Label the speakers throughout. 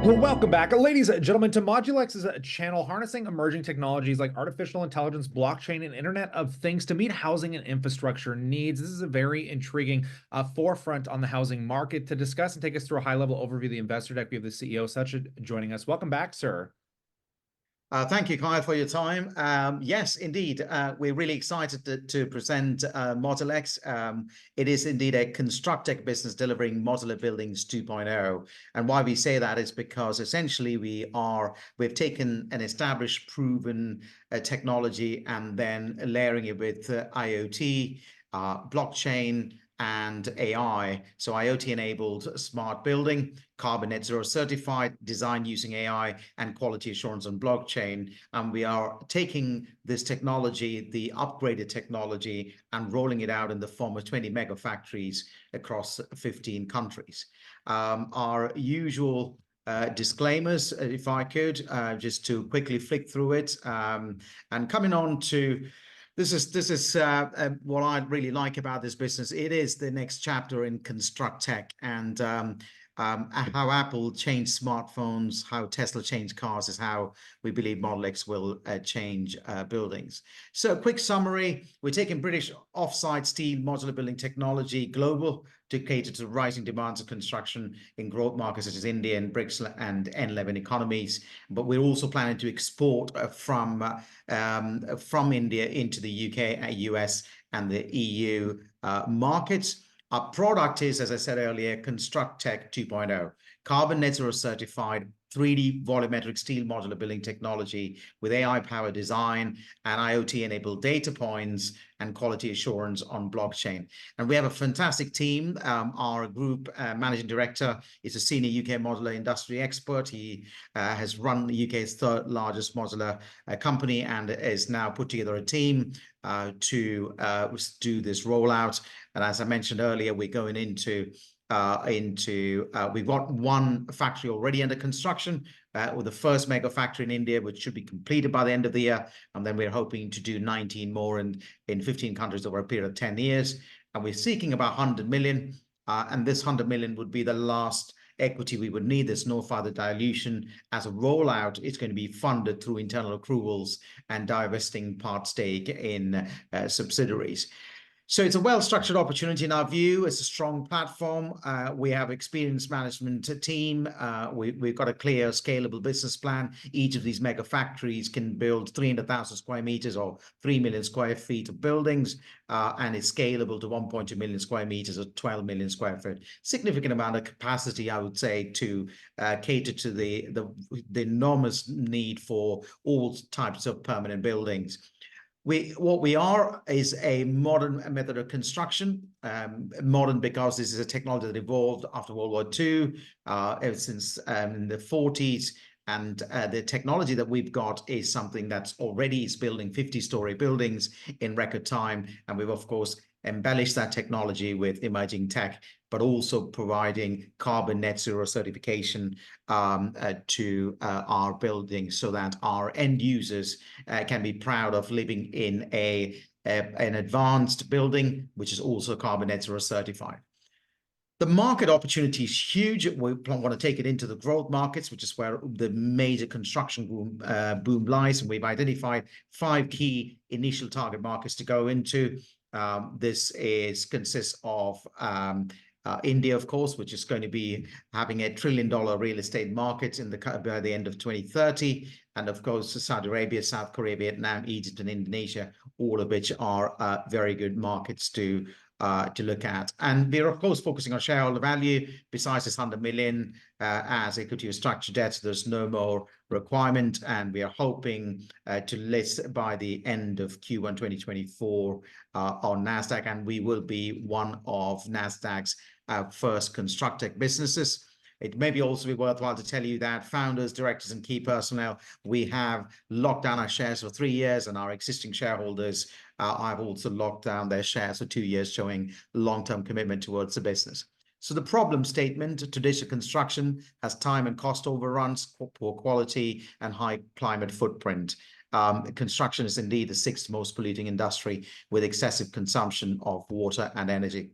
Speaker 1: Well, welcome back, ladies and gentlemen, to Modulex is a channel harnessing emerging technologies like artificial intelligence, blockchain, and Internet of Things to meet housing and infrastructure needs. This is a very intriguing forefront on the housing market. To discuss and take us through a high-level overview of the investor deck, we have the CEO, Suchit, joining us. Welcome back, sir.
Speaker 2: Thank you, Kyle, for your time. Yes, indeed. We're really excited to present Modulex. It is indeed a construct-tech business delivering modular buildings 2.0. And why we say that is because essentially we've taken an established, proven technology and then layering it with IoT, blockchain, and AI. So IoT-enabled smart building, carbon net zero certified, designed using AI and quality assurance on blockchain. And we are taking this technology, the upgraded technology, and rolling it out in the form of 20 mega factories across 15 countries. Our usual disclaimers, if I could, just to quickly flick through it. And coming on to this is what I really like about this business. It is the next chapter in construct tech, and how Apple changed smartphones, how Tesla changed cars is how we believe Modulex will change buildings. So a quick summary: we're taking British offsite steel modular building technology global to cater to rising demands of construction in growth markets such as India and BRICS and N11 economies. But we're also planning to export from India into the UK, US, and the EU markets. Our product is, as I said earlier, Construct Tech 2.0, carbon net zero certified 3D volumetric steel modular building technology with AI-powered design and IoT-enabled data points and quality assurance on blockchain. And we have a fantastic team. Our group managing director is a senior UK modular industry expert. He has run the UK's third largest modular company and is now put together a team to do this rollout. And as I mentioned earlier, we're going we've got one factory already under construction with the first mega factory in India, which should be completed by the end of the year. And then we're hoping to do 19 more in 15 countries over a period of 10 years. And we're seeking about 100 million. And this 100 million would be the last equity we would need. There's no further dilution. As a rollout, it's going to be funded through internal accruals and divesting part stake in subsidiaries. So it's a well-structured opportunity in our view. It's a strong platform. We have experienced management team. We've got a clear, scalable business plan. Each of these mega factories can build 300,000 square meters or 3 million square feet of buildings, and it's scalable to 1.2 million square meters or 12 million square feet. Significant amount of capacity, I would say, to cater to the enormous need for all types of permanent buildings. What we are is a modern method of construction, modern because this is a technology that evolved after World War II, ever since in the 40s. And the technology that we've got is something that's already is building 50-story buildings in record time. And we've, of course, embellished that technology with emerging tech, but also providing carbon net zero certification to our buildings so that our end users can be proud of living in an advanced building, which is also carbon net zero certified. The market opportunity is huge. We want to take it into the growth markets, which is where the major construction boom lies. And we've identified 5 key initial target markets to go into. This consists of India, of course, which is going to be having a $1 trillion real estate market by the end of 2030. And of course, Saudi Arabia, South Korea, Vietnam, Egypt, and Indonesia, all of which are very good markets to look at. And we're, of course, focusing on shareholder value. Besides this 100 million as equity or structured debt, there's no more requirement. And we are hoping to list by the end of Q1 2024 on NASDAQ. And we will be one of NASDAQ's first construct tech businesses. It may be also be worthwhile to tell you that founders, directors, and key personnel, we have locked down our shares for 3 years, and our existing shareholders have also locked down their shares for 2 years, showing long-term commitment towards the business. So the problem statement: traditional construction has time and cost overruns, poor quality, and high climate footprint. Construction is indeed the 6th most polluting industry with excessive consumption of water and energy.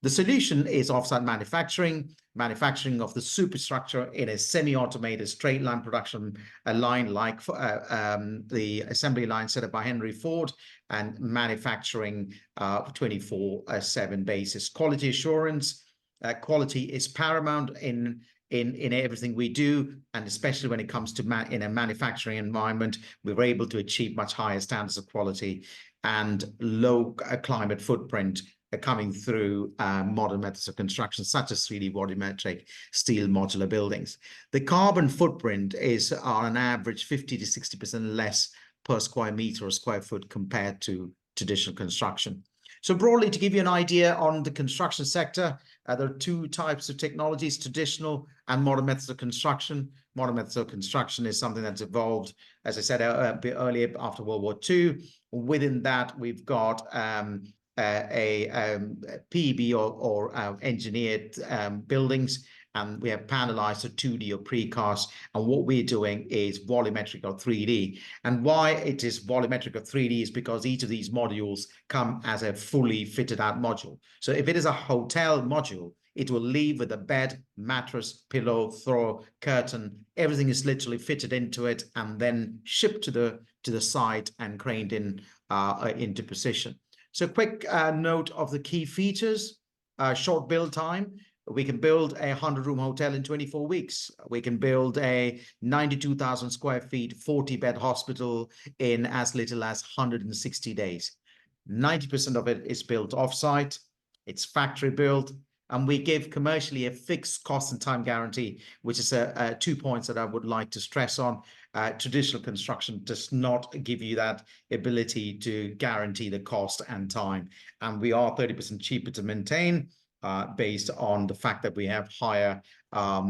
Speaker 2: The solution is offsite manufacturing of the superstructure in a semi-automated straight line production line like the assembly line set up by Henry Ford, and manufacturing 24/7 basis. Quality assurance. Quality is paramount in everything we do, and especially when it comes to in a manufacturing environment, we're able to achieve much higher standards of quality and low climate footprint coming through modern methods of construction, such as 3D volumetric steel modular buildings. The carbon footprint is on an average 50 to 60% less per square meter or square foot compared to traditional construction. So broadly, to give you an idea on the construction sector, there are two types of technologies: traditional and modern methods of construction. Modern methods of construction is something that's evolved, as I said, a bit earlier after World War II. Within that, we've got PEB or engineered buildings, and we have panelized or 2D or precast. And what we're doing is volumetric or 3D. And why it is volumetric or 3D is because each of these modules come as a fully fitted out module. So if it is a hotel module, it will leave with a bed, mattress, pillow, throw, curtain. Everything is literally fitted into it and then shipped to the site and craned in into position. So quick note of the key features: short build time. We can build a 100-room hotel in 24 weeks. We can build a 92,000 square feet, 40-bed hospital in as little as 160 days. 90% of it is built offsite. It's factory built. And we give commercially a fixed cost and time guarantee, which is 2 points that I would like to stress on. Traditional construction does not give you that ability to guarantee the cost and time. And we are 30% cheaper to maintain based on the fact that we have higher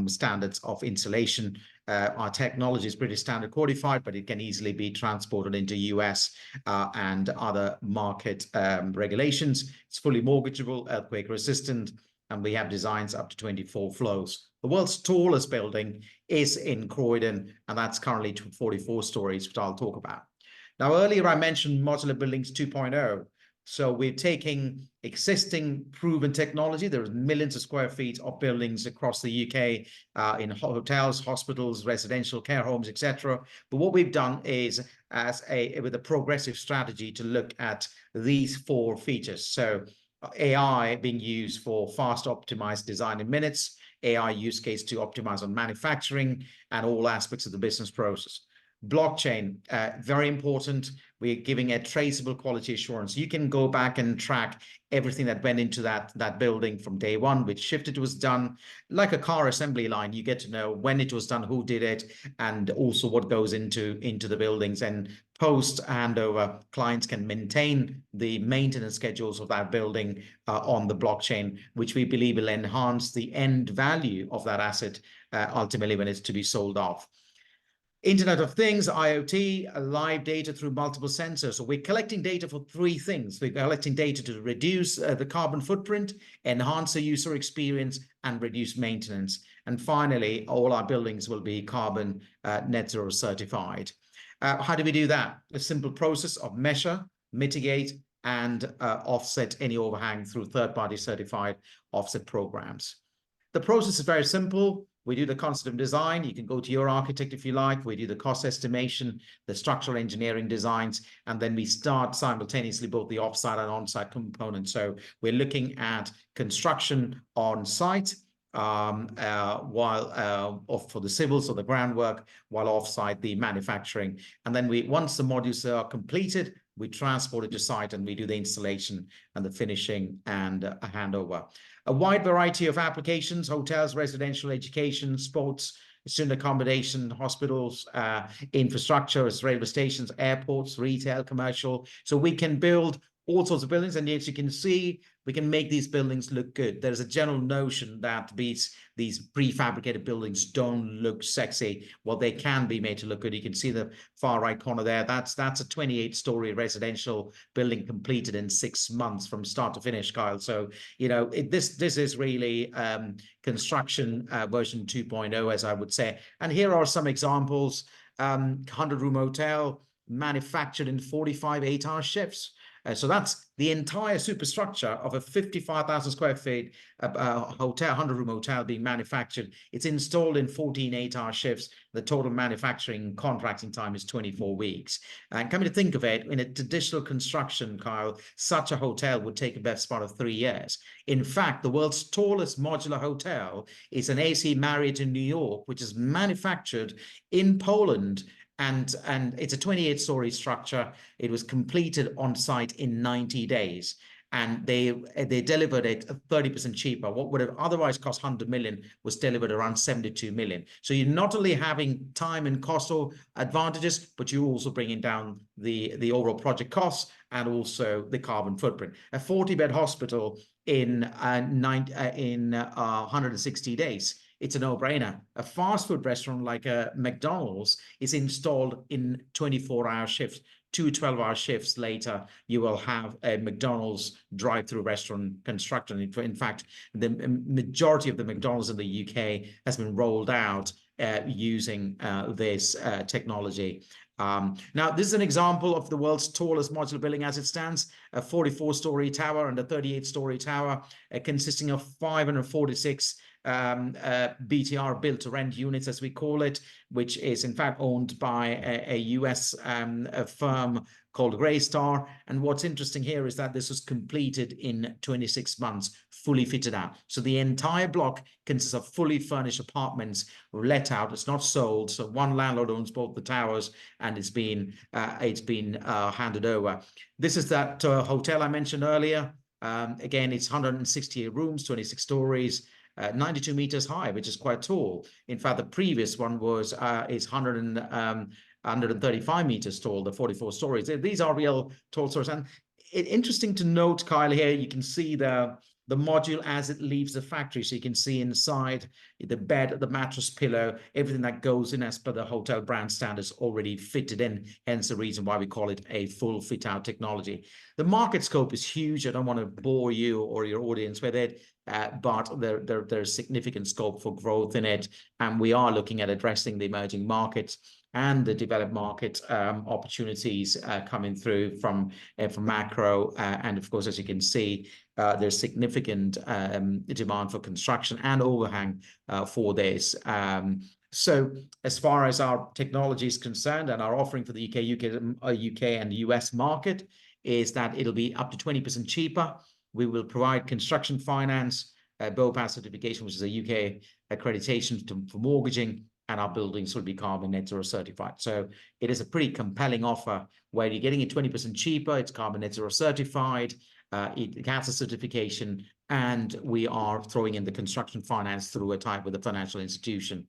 Speaker 2: standards of insulation. Our technology is British Standard codified, but it can easily be transported into US and other market regulations. It's fully mortgageable, earthquake resistant, and we have designs up to 24 floors. The world's tallest building is in Croydon, and that's currently 44 stories, which I'll talk about. Now, earlier I mentioned Modular Buildings 2.0. So we're taking existing proven technology. There's millions of square feet of buildings across the UK in hotels, hospitals, residential care homes, etc. But what we've done is with a progressive strategy to look at these 4 features. So AI being used for fast optimized design in minutes, AI use case to optimize on manufacturing and all aspects of the business process. Blockchain, very important. We're giving a traceable quality assurance. You can go back and track everything that went into that building from day one, which shift it was done. Like a car assembly line, you get to know when it was done, who did it, and also what goes into the buildings. And post handover, clients can maintain the maintenance schedules of that building on the blockchain, which we believe will enhance the end value of that asset ultimately when it's to be sold off. Internet of Things, IoT, live data through multiple sensors. So we're collecting data for 3 things. We're collecting data to reduce the carbon footprint, enhance the user experience, and reduce maintenance. And finally, all our buildings will be carbon net zero certified. How do we do that? A simple process of measure, mitigate, and offset any overhang through third-party certified offset programs. The process is very simple. We do the concept of design. You can go to your architect if you like. We do the cost estimation, the structural engineering designs, and then we start simultaneously both the offsite and onsite components. So we're looking at construction on site while for the civils or the groundwork, while offsite the manufacturing. And then once the modules are completed, we transport it to site and we do the installation and the finishing and a handover. A wide variety of applications: hotels, residential, education, sports, student accommodation, hospitals, infrastructure, railway stations, airports, retail, commercial. So we can build all sorts of buildings, and as you can see, we can make these buildings look good. There's a general notion that these prefabricated buildings don't look sexy. Well, they can be made to look good. You can see the far right corner there. That's a 28-story residential building completed in 6 months from start to finish, Kyle. So, you know, this is really construction version 2.0, as I would say. And here are some examples. 100-room hotel manufactured in 45 8-hour shifts. So that's the entire superstructure of a 55,000 square feet hotel, 100-room hotel being manufactured. It's installed in 14 8-hour shifts. The total manufacturing contracting time is 24 weeks. And coming to think of it, in a traditional construction, Kyle, such a hotel would take a best part of 3 years. In fact, the world's tallest modular hotel is an AC Marriott in New York, which is manufactured in Poland. And it's a 28-story structure. It was completed on site in 90 days. And they delivered it 30% cheaper. What would have otherwise cost 100 million was delivered around 72 million. So you're not only having time and cost or advantages, but you're also bringing down the overall project costs and also the carbon footprint. A 40-bed hospital in 160 days. It's a no-brainer. A fast food restaurant like a McDonald's is installed in 24-hour shifts. 2 12-hour shifts later, you will have a McDonald's drive-through restaurant constructed. In fact, the majority of the McDonald's in the UK has been rolled out using this technology. Now, this is an example of the world's tallest modular building as it stands, a 44-story tower and a 38-story tower consisting of 546 BTR built to rent units, as we call it, which is in fact owned by a US a firm called Greystar. And what's interesting here is that this was completed in 26 months, fully fitted out. So the entire block consists of fully furnished apartments let out. It's not sold. So one landlord owns both the towers, and it's been handed over. This is that hotel I mentioned earlier. Again, it's 168 rooms, 26 stories. 92 meters high, which is quite tall. In fact, the previous one is 135 meters tall, the 44 stories. These are real tall stories. And interesting to note, Kyle, here you can see the module as it leaves the factory. So you can see inside the bed, the mattress, pillow, everything that goes in as per the hotel brand standards already fitted in. Hence the reason why we call it a full fit out technology. The market scope is huge. I don't want to bore you or your audience with it. But there's significant scope for growth in it. And we are looking at addressing the emerging markets and the developed market opportunities coming through from macro. And of course, as you can see, there's significant demand for construction and overhang for this. So as far as our technology is concerned and our offering for the UK and US market is that it'll be up to 20% cheaper. We will provide construction finance, BOPAS certification, which is a UK accreditation for mortgaging, and our buildings will be carbon net zero certified. So it is a pretty compelling offer where you're getting it 20% cheaper, it's carbon net zero certified, it has a certification, and we are throwing in the construction finance through a tie with a financial institution.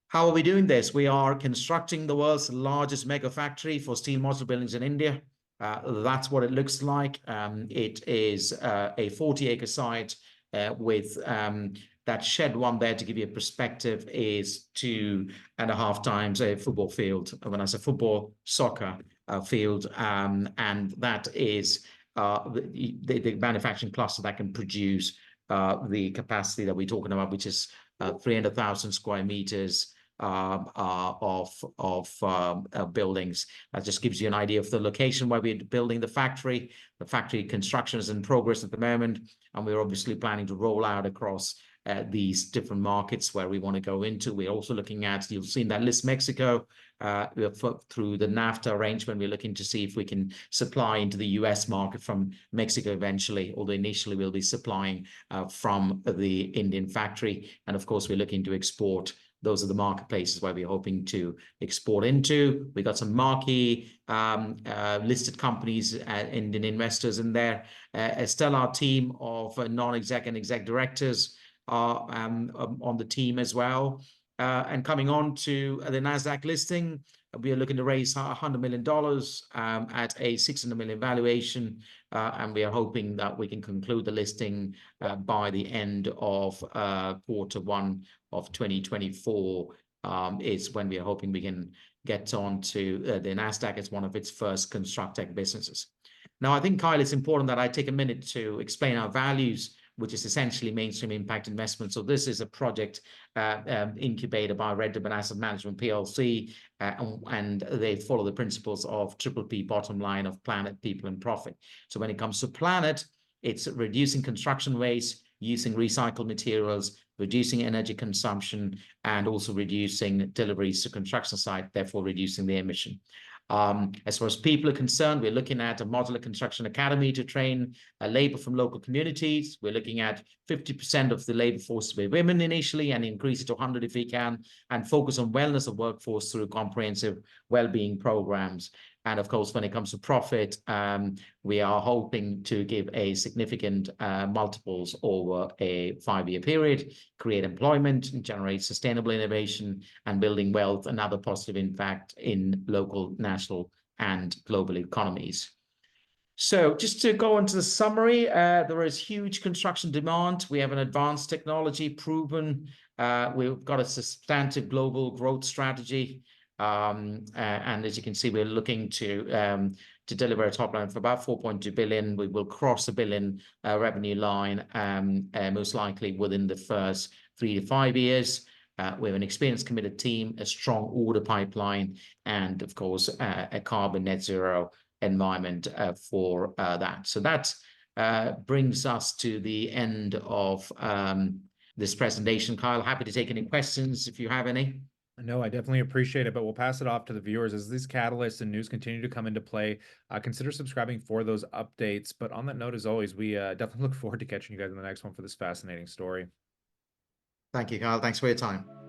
Speaker 2: How are we doing this? We are constructing the world's largest mega factory for steel modular buildings in India. That's what it looks like. It is a 40-acre site with that shed one there, to give you a perspective, is 2.5 times a football field. When I say football, soccer field, and that is the manufacturing cluster that can produce the capacity that we're talking about, which is 300,000 square meters of buildings. That just gives you an idea of the location where we're building the factory. The factory construction is in progress at the moment, and we're obviously planning to roll out across these different markets where we want to go into. We're also looking at, you've seen that list, Mexico. Through the NAFTA arrangement, we're looking to see if we can supply into the US market from Mexico eventually, although initially we'll be supplying from the Indian factory. And of course, we're looking to export. Those are the marketplaces where we're hoping to export into. We got some marquee listed companies, Indian investors in there. A stellar team of non-exec and exec directors are on the team as well. And coming on to the NASDAQ listing, we are looking to raise $100 million at a $600 million valuation. And we are hoping that we can conclude the listing by the end of Q1 of 2024 is when we are hoping we can get on to the NASDAQ as one of its first construct tech businesses. Now, I think, Kyle, it's important that I take a minute to explain our values. which is essentially mainstream impact investment. So this is a project incubated by Red Ribbon Asset Management PLC, and they follow the principles of triple P bottom line of planet, people, and profit. So when it comes to planet, it's reducing construction waste, using recycled materials, reducing energy consumption, and also reducing deliveries to construction site, therefore reducing the emission. As far as people are concerned, we're looking at a modular construction academy to train labor from local communities. We're looking at 50% of the labor force to be women initially and increase it to 100 if we can, and focus on wellness of workforce through comprehensive well-being programs. And of course, when it comes to profit, we are hoping to give a significant multiples over a 5-year period, create employment, generate sustainable innovation, and building wealth and other positive impact in local, national, and global economies. So just to go into the summary, there is huge construction demand. We have an advanced technology proven. We've got a substantive global growth strategy. And as you can see, we're looking to deliver a top line for about 4.2 billion. We will cross a billion revenue line, most likely within the first 3 to 5 years. We have an experienced, committed team, a strong order pipeline, and of course, a carbon net zero environment for that. So that brings us to the end of this presentation. Kyle, happy to take any questions if you have any.
Speaker 1: No, I definitely appreciate it, but we'll pass it off to the viewers as these catalysts and news continue to come into play. Consider subscribing for those updates. But on that note, as always, we definitely look forward to catching you guys in the next one for this fascinating story.
Speaker 2: Thank you, Kyle. Thanks for your time.